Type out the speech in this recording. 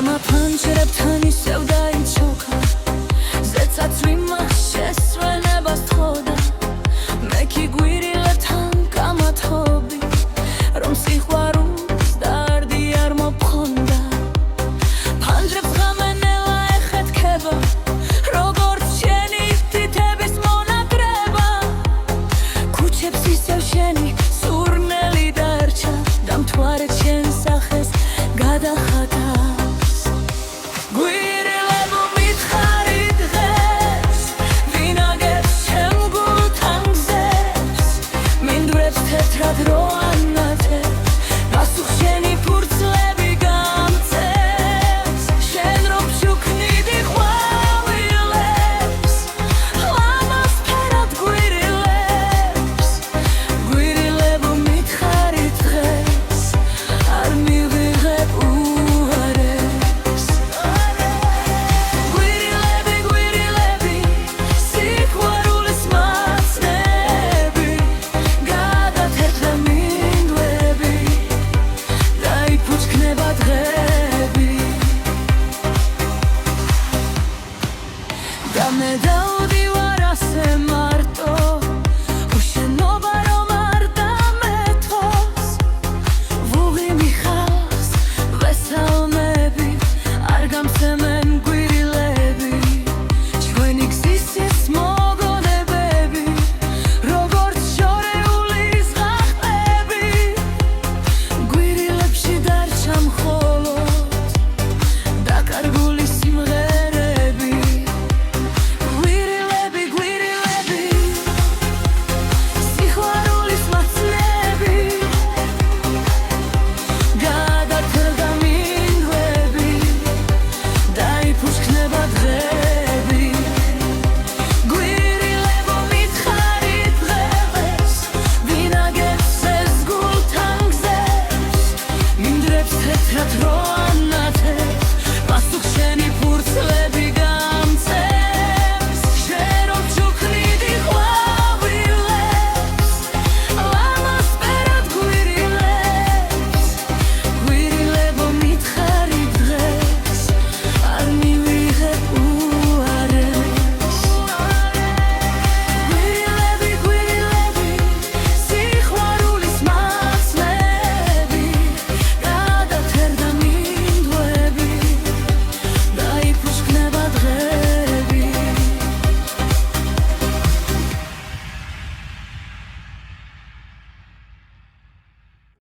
Karma panchereptan isev dainchoka Zetsatvrima shesvenebas txoda Meki gwiriletan kamathobi Rom sikhvarus dardi ar mopxonda Pandrebs gamenela ekhetkeba Როგორც შენი თითების მონაკრება ქუჩებს ისევ შენი სურნელი დარჩა და მთვარე შენ სახეს გადახატავს გვირილებო მითხარი დღეს ვინაგებს ჩემ გულთან გზებს მინდვრებს თეთრად რო ანათებ პასუხ შენი ფურცლები გამწევს შენ რო ფშუქნიდი თეთრად რო ანათებ პასუხ შენი ფურცლები